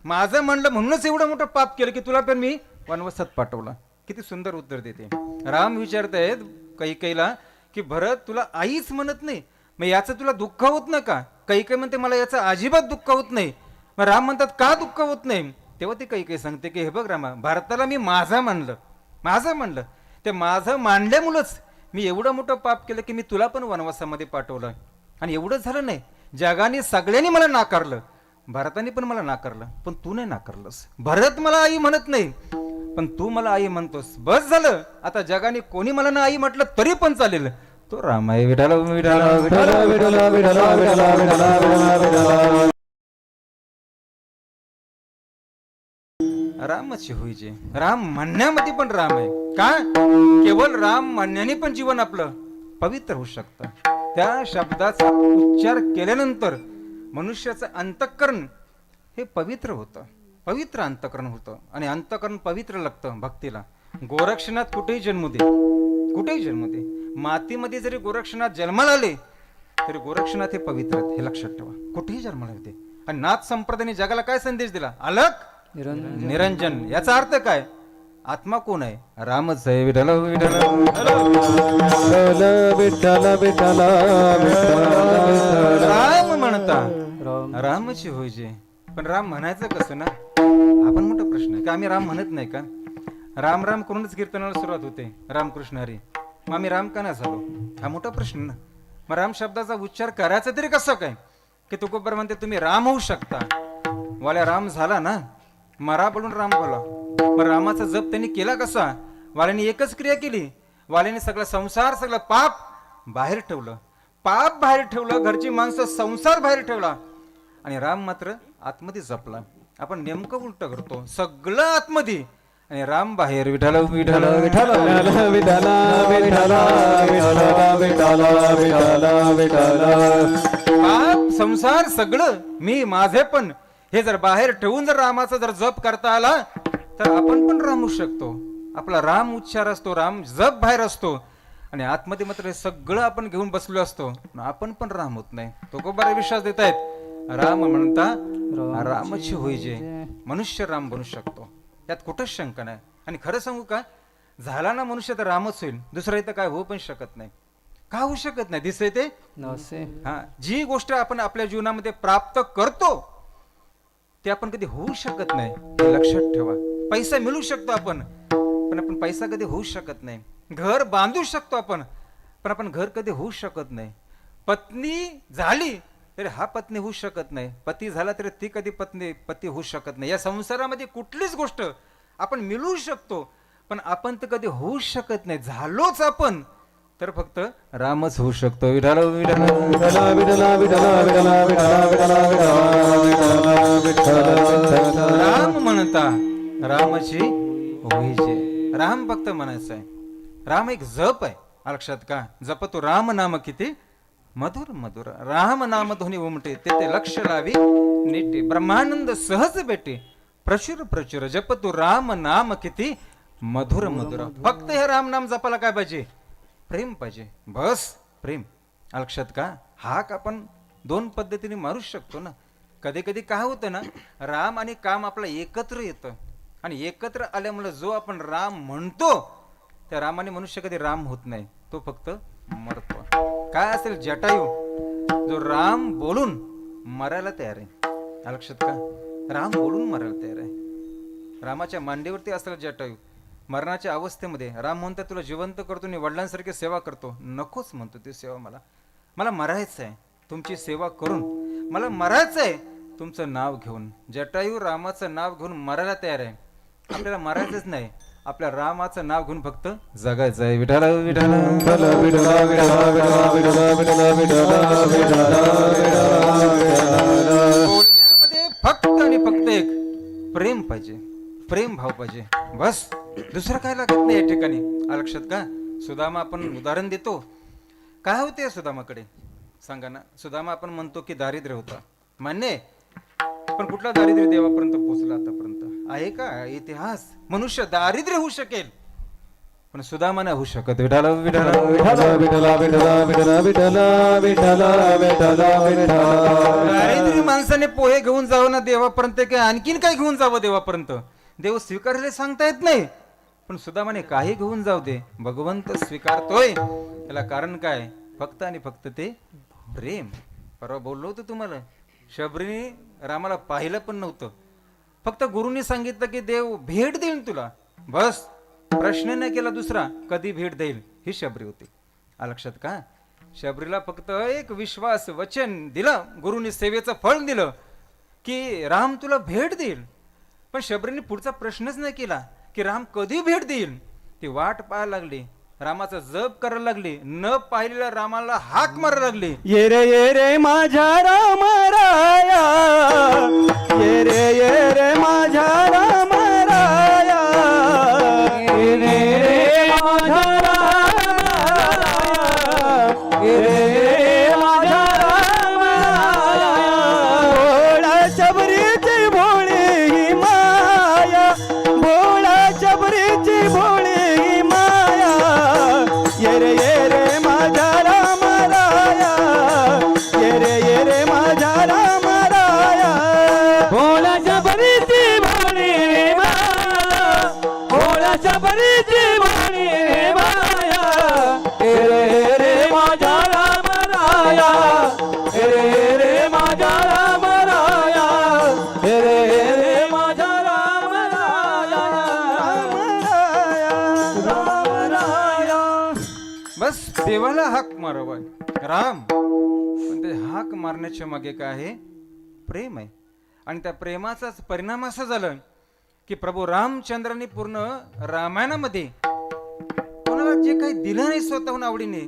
माझं मानलं म्हणूनच एवढं मोठं पाप केलं की तुला पण मी वनवासात पाठवला. किती सुंदर उत्तर देते. राम विचारतायत कैकेयीला की भरत तुला आईच म्हणत नाही, मग याचं तुला दुःख होत नाही का? कैकेयी म्हणते मला याचं अजिबात दुःख होत नाही. मग राम म्हणतात का दुःख होत नाही? तेव्हा ती कैकेयी सांगते की हे बघ रामा, भारताला मी माझं मानलं, माझं मानलं, ते माझं मानल्यामुळंच मी एवढं मोठं पाप केलं की मी तुला पण वनवासामध्ये पाठवलं. आणि एवढंच झालं नाही, जगाने सगळ्यांनी मला नाकारलं, भरताने पण मला नाकारलं, पण तू नाही नाकारलंस. भरत मला आई म्हणत नाही, पण तू मला आई म्हणतोस. बस झालं, आता जगाने कोणी मला ना आई म्हटलं तरी पण चालेल. तो राम आहे. विठाला विठाला विठला विठला विठला विठला विठला विठला विठला. रामच होईचे. राम म्हणण्यामध्ये पण राम आहे. का? केवळ राम म्हणण्याने पण जीवन आपलं पवित्र होऊ शकतं. त्या शब्दाचा उच्चार केल्यानंतर मनुष्याचं अंतःकरण हे पवित्र होतं, पवित्र अंतःकरण होतं. आणि अंतःकरण पवित्र लागतं भक्तीला. गोरक्षनाथ कुठेही जन्म दे, कुठेही जन्म दे, मातीमध्ये जरी गोरक्षनाथ जन्माला आले तरी गोरक्षनाथ हे पवित्र आहेत, हे लक्षात ठेवा. कुठेही जन्माला होते. आणि नाथ संप्रदायाने जगाला काय संदेश दिला? अलग निरंजन. याचा अर्थ काय? आत्मा कोण आहे? रामच आहे. विठला विठला विठला विठला राम म्हणता रामची होईजे. पण राम म्हणायचं कसं ना? आपण मोठा प्रश्न आहे का आम्ही राम म्हणत नाही का? राम राम करूनच कीर्तनाला सुरुवात होते, रामकृष्ण हरी. मग आम्ही राम का नाही झालो? हा मोठा प्रश्न ना. मग राम शब्दाचा उच्चार करायचा तरी कसं काय? की तुकोबर म्हणते तुम्ही राम होऊ शकता. वाल्या राम झाला ना, मरा बोलून राम बोला. मग रामाचा जप त्यांनी केला कसा? वाल्याने एकच क्रिया केली. वाल्याने सगळा संसार, सगळं पाप बाहेर ठेवलं. पाप बाहेर ठेवलं, घरची माणसं, संसार बाहेर ठेवला. आणि राम मात्र आतमध्ये जपला. आपण नेमकं उलट करतो, सगळं आतमध्ये आणि राम बाहेर. विठाला विठाला विठला विठला विठला विठला विठला विठला विठला. पाप संसार सगळं मी माझे पण हे जर बाहेर ठेवून जर रामाचा जर जप करता आला तर आपण पण राम होऊ शकतो. आपला राम उच्चार असतो, राम जप बाहेर असतो आणि आतमध्ये मात्र हे सगळं आपण घेऊन बसलो असतो, आपण पण राम होत नाही. तो बरा विश्वास देत आहेत. राम म्हणता रामची होईजे. मनुष्य राम बनू शकतो, यात कुठंच शंका नाही. आणि खरं सांगू का, झाला ना मनुष्य तर रामच होईल. दुसरं इथं काय होऊ पण शकत नाही. का होऊ शकत नाही? दिसते ते हा, जी गोष्ट आपण आपल्या जीवनामध्ये प्राप्त करतो ते आपण कधी होऊ शकत नाही, हे लक्षात ठेवा. पैसा मिळू शकतो आपण, पण आपण पैसा कधी होऊ शकत नाही. घर बांधू शकतो आपण, पण आपण घर कधी होऊ शकत नाही. पत्नी झाली तरी हा पत्नी होऊ शकत नाही. पती झाला तरी ती कधी पती होऊ शकत नाही. या संसारामध्ये कुठलीच गोष्ट आपण मिळवू शकतो, पण आपण तर कधी होऊ शकत नाही. झालोच आपण तर फक्त रामच होऊ शकतो. विठाला विठाला विठला विठला विठला विठला विठला विठला. राम म्हणता रामाची होईजे. राम फक्त म्हणायचं आहे. राम एक जप आहे, लक्षात का? जप तो राम नाम किती मधुर मधुर. राम नाम ध्वनी उमटे ते लक्ष लावी नीटे. ब्रह्मानंद सहज भेटे प्रचुर प्रचुर. जप तो राम नाम किती मधुर मधुर. फक्त हे राम नाम जपाला काय पाहिजे? प्रेम पाहिजे. बस प्रेम, लक्षात का? हाक आपण दोन पद्धतीने मारू शकतो ना. कधी कधी काय होतं ना, राम आणि काम आपलं एकत्र येतं आणि एकत्र आल्यामुळे जो आपण राम म्हणतो त्या रामाने मनुष्य कधी राम होत नाही, तो फक्त मरतो. काय असेल? जटायू जो राम बोलून मरायला तयार आहे, लक्षात का? राम बोलून मरायला तयार आहे. रामाच्या मांडीवरती असलेला जटायू मरणाच्या अवस्थेमध्ये राम म्हणतात तुला जिवंत करतो आणि वडिलांसारखी सेवा करतो. नकोच म्हणतो ती सेवा. मला मरायचं आहे तुमची सेवा करून, मला मरायचं आहे तुमचं नाव घेऊन. जटायू रामाचं नाव घेऊन मरायला तयार आहे. आपल्याला मरायचंच नाही, आपल्या रामाचं नाव घेऊन फक्त जगायचं आहे. विठाला विठाला विठला विठला विठला विठला विठला विठला विठला विठला. बोलण्यामध्ये फक्त आणि फक्त एक प्रेम पाहिजे, प्रेम भाव पाहिजे. बस दुसरं काय लागत नाही या ठिकाणी, लक्षात का? सुदामा आपण उदाहरण देतो. काय होते सुदामाकडे सांगा ना? सुदामा आपण म्हणतो की दारिद्र्य होता, मान्य, पण कुठला दारिद्र्य देवापर्यंत पोहोचला आतापर्यंत आहे का? इतिहास मनुष्य दारिद्र्य होऊ शकेल पण सुदामा नाही होऊ शकत. विठाला विठाला विठला विठला विठला विठला विठला विठला विठला विठला. दारिद्र्य माणसाने पोहे घेऊन जावं ना देवापर्यंत, काय आणखीन काय घेऊन जावं देवापर्यंत? देव स्वीकारले सांगता येत नाही, पण सुदामाने काही घेऊन जाऊ दे, भगवंत स्वीकारतोय. त्याला कारण काय? फक्त आणि फक्त ते प्रेम. परवा बोललो होतो तुम्हाला, शबरीने रामाला पाहिलं पण नव्हतं, फक्त गुरुनी सांगितलं की देव भेट देईल तुला. बस प्रश्न नाही केला दुसरा, कधी भेट देईल, ही शबरी होती. लक्षात का? शबरीला फक्त एक विश्वास वचन दिलं, गुरुनी सेवेचं फळ दिलं. की राम तुला भेट देईल. पण शबरीने पुढचा प्रश्नच नाही केला की राम कधी भेट देईल. ती वाट पाहायला लागली, रामाचा जप करायला लागली, न पाहिलेल्या रामाला हाक मारायला लागली. ये रे माझ्या राम राया, ये रे माझ्या राम राया, ये रे माझ्या राम राया, ये माझ्या राम राया. भोळा शबरीची भोळी ही माया, भोळा शबरीची भोळी ही माया. ये रे माझ्या राम राया, ये रे माझ्या राम राया. भोळा शबरीची भोळी रे माया, भोळा शबरीची भोळी रे माया. ये रे माझ्या राम राया, ये रे माझ्या राम राया, ये रे माझ्या राम राया, राम राया. बस देवाला हाक मारावा राम. पण ते हाक मारण्याच्या मागे काय आहे? प्रेम आहे. आणि त्या प्रेमाचाच परिणाम असा झाला की प्रभू रामचंद्रांनी पूर्ण रामायणामध्ये कोणाला जे काही दिलं नाही स्वतःहून आवडीने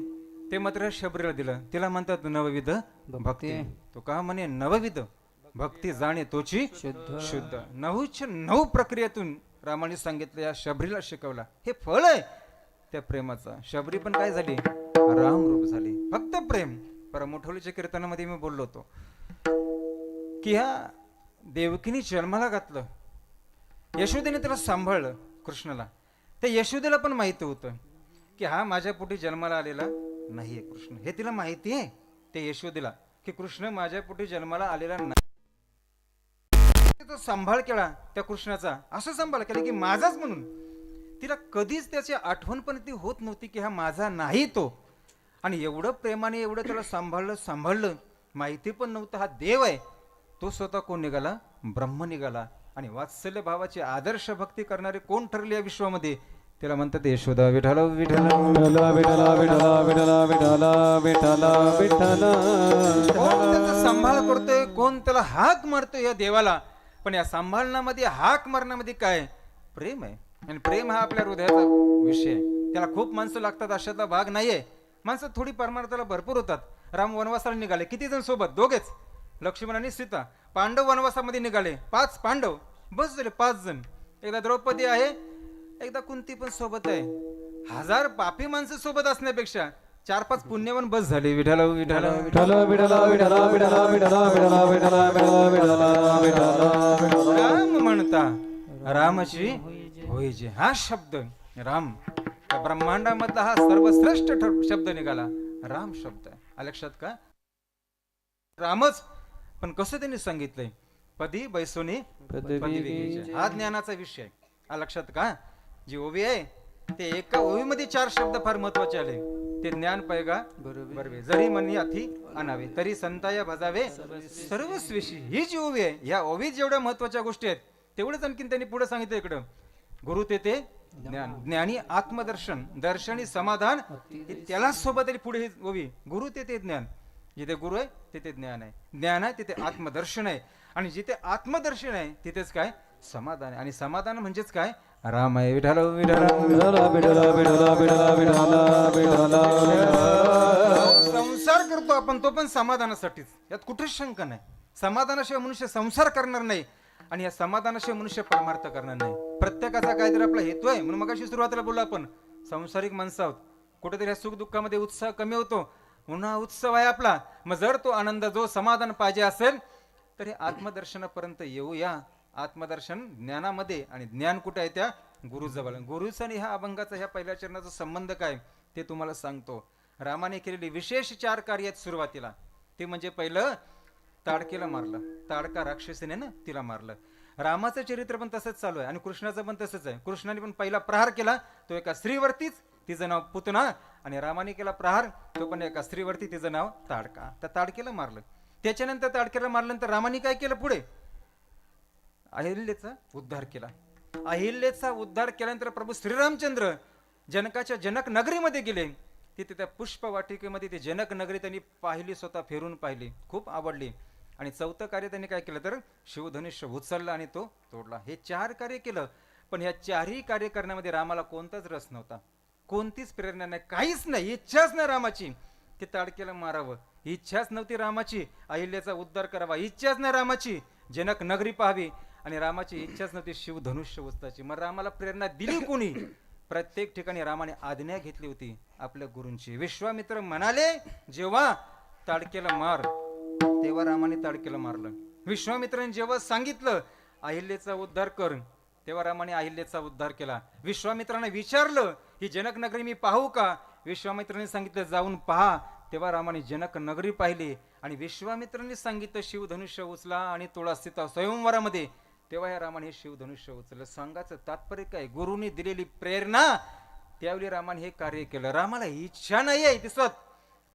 ते मात्र शबरीला दिलं. तिला म्हणतात नवविध भक्ती. तो का म्हणे नवविध भक्ती जाणे तोची शुद्ध. 9 प्रक्रियेतून रामाने सांगितलं, या शबरीला शिकवला. हे फळ आहे त्या प्रेमाचा. शबरी पण काय झाली? राम रूप झाली. फक्त प्रेम. परमोठवलीच्या कीर्तनामध्ये मी बोललो होतो की ह्या देवकीने जन्माला घातलं, यशोदेने त्याला सांभाळलं कृष्णाला. त्या यशोदेला पण माहिती होतं की हा माझ्या पोटी जन्माला आलेला नाहीये कृष्ण. हे तिला माहिती आहे त्या यशोदेला की कृष्ण माझ्या पोटी जन्माला आलेला नाही. तो सांभाळ केला त्या कृष्णाचा, असं सांभाळ केला की माझाच म्हणून. तिला कधीच त्याची आठवण पण ती होत नव्हती की हा माझा नाही तो. आणि एवढं प्रेमाने एवढं त्याला सांभाळलं, माहिती पण नव्हतं हा देव आहे. तो स्वतः कोण निघाला? ब्रह्म निघाला. आणि वात्सल्य भावाची आदर्श भक्ती करणारे कोण ठरले या विश्वामध्ये? त्याला म्हणतात यशोदा. विठाला विठाला विठला विठला विठला विठला विठला विठला विठला. कोण त्याचा सांभाळ करतोय, कोण त्याला हाक मारतोय या देवाला. पण या सांभाळण्यामध्ये, हाक मारण्यामध्ये काय? प्रेम आहे. आणि प्रेम हा आपल्या हृदयाचा विषय आहे. त्याला खूप माणसं लागतात अशातला भाग नाहीये. माणसं थोडी परमार्थाला भरपूर होतात. राम वनवासाला निघाले, किती जण सोबत? दोघेच, लक्ष्मण आणि सीता. पांडव वनवासामध्ये निघाले, 5 पांडव, बस झाले 5 जण. एकदा द्रौपदी आहे, एकदा कुंती पण सोबत आहे. 1000 पापी माणसं सोबत असण्यापेक्षा 4-5 पुण्यवान बस झाले. विठाला विठाला विठला विठला विठला विठला विठला विठला विठला विठला विठला विठला. राम म्हणता रामाची होय जे. हा शब्द राम या ब्रह्मांडामधला हा सर्वश्रेष्ठ शब्द निघाला, राम शब्द. लक्षात का? रामच. पण कसं त्यांनी सांगितलंय? पदी बैसोनी पदवी घ्यायची. हा ज्ञानाचा विषय. लक्षात का? जी ओवी आहे ते एका ओवीमध्ये 4 शब्द फार महत्वाचे आले. ते ज्ञान पैगा बरवे, जरी मनी अथी आणावे, तरी संताया भजावे सर्वस्विशी. ही जी ओवी आहे, या ओवीत जेवढ्या महत्वाच्या गोष्टी आहेत तेवढंच आणखीन त्यांनी पुढे सांगितलं इकडं. गुरु ते ज्ञान, ज्ञानी आत्मदर्शन, दर्शनी समाधान. त्याला सोबत पुढे ही ओवी. गुरु ते ज्ञान. जिथे गुरु आहे तिथे ज्ञान आहे, ज्ञान आहे तिथे आत्मदर्शन आहे. आणि जिथे आत्मदर्शन आहे तिथेच काय? समाधान आहे. आणि समाधान म्हणजेच काय? राम आहे. विठाला विठाला विठला विठला विठला विठला विठला विठला. संसार करतो आपण, तो पण समाधानासाठीच. यात कुठेच शंका नाही. समाधानाशिवाय मनुष्य संसार करणार नाही आणि या समाधानाशिवाय मनुष्य परमार्थ करणार नाही. प्रत्येकाचा काहीतरी आपला हेतू आहे. म्हणून मगाशी सुरुवातीला बोललो आपण, संसारिक माणसं आहोत. कुठेतरी या सुख दुःखामध्ये उत्साह कमी होतो. पुन्हा उत्सव आहे आपला. मग जर तो आनंद, जो समाधान पाहिजे असेल तर हे आत्मदर्शनापर्यंत येऊया. आत्मदर्शन ज्ञानामध्ये, आणि ज्ञान कुठे आहे? त्या गुरुजवळ. गुरुचा आणि ह्या अभंगाचा, ह्या पहिल्या चरणाचा संबंध काय ते तुम्हाला सांगतो. रामाने केलेली विशेष 4 कार्य आहेत सुरुवातीला. ते म्हणजे पहिलं, ताडकेला मारलं. ताडका राक्षसीने ना तिला मारलं. रामाचं चरित्र पण तसंच चालू आहे आणि कृष्णाचं पण तसंच आहे. कृष्णाने पण पहिला प्रहार केला तो एका स्त्रीवरतीच, तिचं नाव पुतना. आणि रामाने केला प्रहार तो पण एका स्त्रीवरती, तिचं नाव ताडका. त्या ताडकेला मारलं. त्याच्यानंतर ताडकेला मारल्यानंतर रामाने काय केलं? पुढे अहिल्याचा उद्धार केला. अहिल्याचा उद्धार केल्यानंतर प्रभू श्रीरामचंद्र जनकाच्या जनक नगरीमध्ये गेले. तिथे त्या पुष्प वाटिकेमध्ये ती जनक नगरी त्यांनी पाहिली, स्वतः फिरून पाहिली, खूप आवडली. आणि चौथं कार्य त्यांनी काय केलं तर शिवधनुष्य उचलला आणि तो तोडला. हे 4 कार्य केलं. पण ह्या 4ही कार्य करण्यामध्ये रामाला कोणताच रस नव्हता, कोणतीच प्रेरणा नाही, काहीच नाही, इच्छाच नाही रामाची की ताडकेला मारावं, इच्छाच नव्हती रामाची अहिल्याचा उद्धार करावा, इच्छाच नाही रामाची जनक नगरी पाहावी, आणि रामाची इच्छाच नव्हती शिवधनुष्य उचलायची. मग रामाला प्रेरणा दिली कोणी? प्रत्येक ठिकाणी रामाने आज्ञा घेतली होती आपल्या गुरूंची. विश्वामित्र म्हणाले जेव्हा ताडकेला मार, तेव्हा रामाने ताडकेला मारलं. विश्वामित्राने जेव्हा सांगितलं अहिल्याचा उद्धार कर, तेव्हा रामाने अहिल्याचा उद्धार केला. विश्वामित्राने विचारलं ही जनक नगरी मी पाहू का? विश्वामित्राने सांगितलं जाऊन पहा. तेव्हा रामाने जनक नगरी पाहिली. आणि विश्वामित्राने सांगितलं शिवधनुष्य उचला आणि तोडा सीता स्वयंवरामध्ये, तेव्हा या रामाने हे शिवधनुष्य उचललं. सांगायचं तात्पर्य काय? गुरुनी दिलेली प्रेरणा, त्यावेळी रामाने हे कार्य केलं. रामाला इच्छा नाही आहे ती